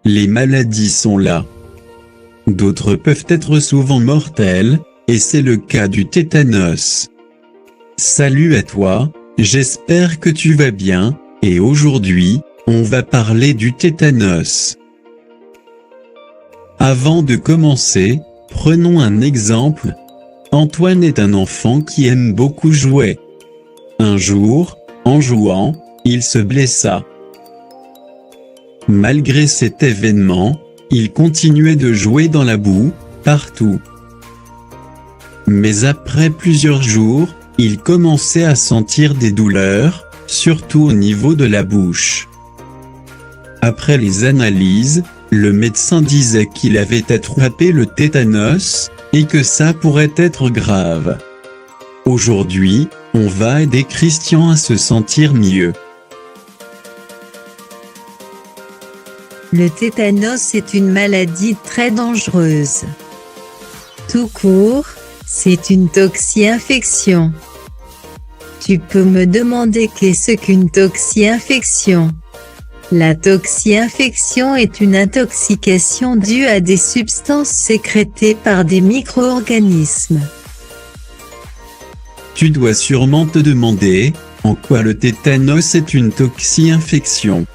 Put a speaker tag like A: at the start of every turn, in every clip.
A: les maladies sont là. D'autres peuvent être souvent mortelles, et c'est le cas du tétanos. Salut à toi, j'espère que tu vas bien, et aujourd'hui, on va parler du tétanos. Avant de commencer, prenons un exemple. Antoine est un enfant qui aime beaucoup jouer. Un jour, en jouant, il se blessa. Malgré cet événement, il continuait de jouer dans la boue, partout. Mais après plusieurs jours, il commençait à sentir des douleurs, surtout au niveau de la bouche. Après les analyses, le médecin disait qu'il avait attrapé le tétanos, et que ça pourrait être grave. Aujourd'hui, on va aider Christian à se sentir mieux.
B: Le tétanos est une maladie très dangereuse. Tout court, c'est une toxi-infection. Tu peux me demander qu'est-ce qu'une toxi-infection? La toxi-infection est une intoxication due à des substances sécrétées par des micro-organismes.
A: Tu dois sûrement te demander, en quoi le tétanos est une toxi-infection.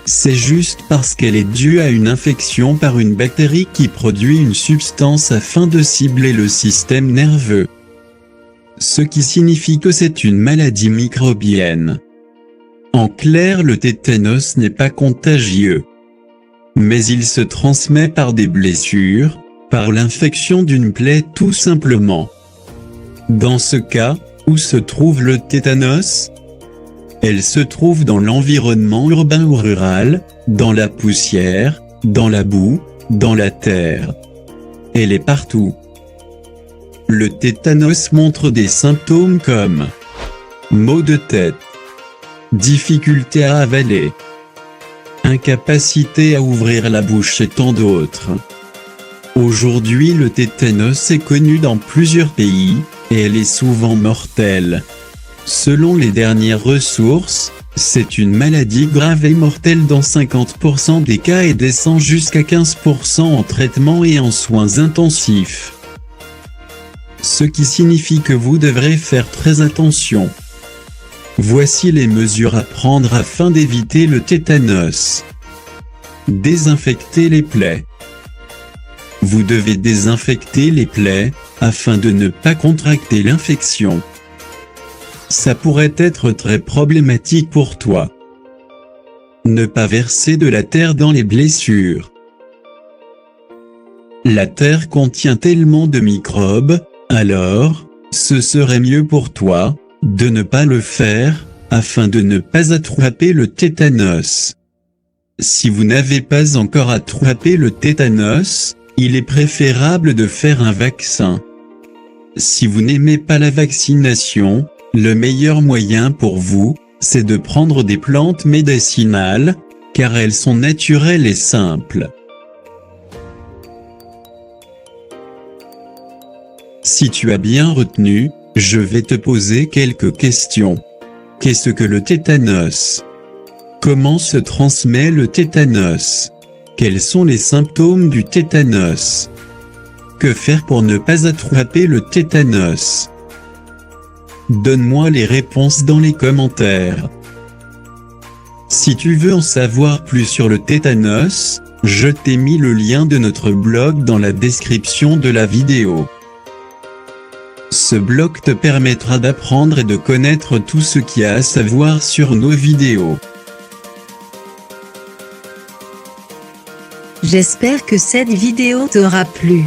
A: C'est juste parce qu'elle est due à une infection par une bactérie qui produit une substance afin de cibler le système nerveux. Ce qui signifie que c'est une maladie microbienne. En clair, le tétanos n'est pas contagieux. Mais il se transmet par des blessures, par l'infection d'une plaie tout simplement. Dans ce cas, où se trouve le tétanos? Elle se trouve dans l'environnement urbain ou rural, dans la poussière, dans la boue, dans la terre. Elle est partout. Le tétanos montre des symptômes comme maux de tête, difficulté à avaler, incapacité à ouvrir la bouche et tant d'autres. Aujourd'hui, le tétanos est connu dans plusieurs pays, et elle est souvent mortelle. Selon les dernières ressources, c'est une maladie grave et mortelle dans 50% des cas et descend jusqu'à 15% en traitement et en soins intensifs. Ce qui signifie que vous devrez faire très attention. Voici les mesures à prendre afin d'éviter le tétanos. Désinfecter les plaies. Vous devez désinfecter les plaies, afin de ne pas contracter l'infection. Ça pourrait être très problématique pour toi. Ne pas verser de la terre dans les blessures. La terre contient tellement de microbes, alors, ce serait mieux pour toi, de ne pas le faire, afin de ne pas attraper le tétanos. Si vous n'avez pas encore attrapé le tétanos, il est préférable de faire un vaccin. Si vous n'aimez pas la vaccination, le meilleur moyen pour vous, c'est de prendre des plantes médicinales, car elles sont naturelles et simples. Si tu as bien retenu, je vais te poser quelques questions. Qu'est-ce que le tétanos? Comment se transmet le tétanos? Quels sont les symptômes du tétanos? Que faire pour ne pas attraper le tétanos? Donne-moi les réponses dans les commentaires. Si tu veux en savoir plus sur le tétanos, je t'ai mis le lien de notre blog dans la description de la vidéo. Ce blog te permettra d'apprendre et de connaître tout ce qu'il y a à savoir sur nos vidéos.
B: J'espère que cette vidéo t'aura plu.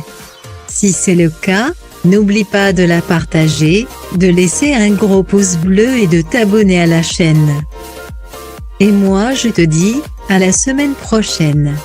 B: Si c'est le cas, n'oublie pas de la partager, de laisser un gros pouce bleu et de t'abonner à la chaîne. Et moi je te dis, à la semaine prochaine.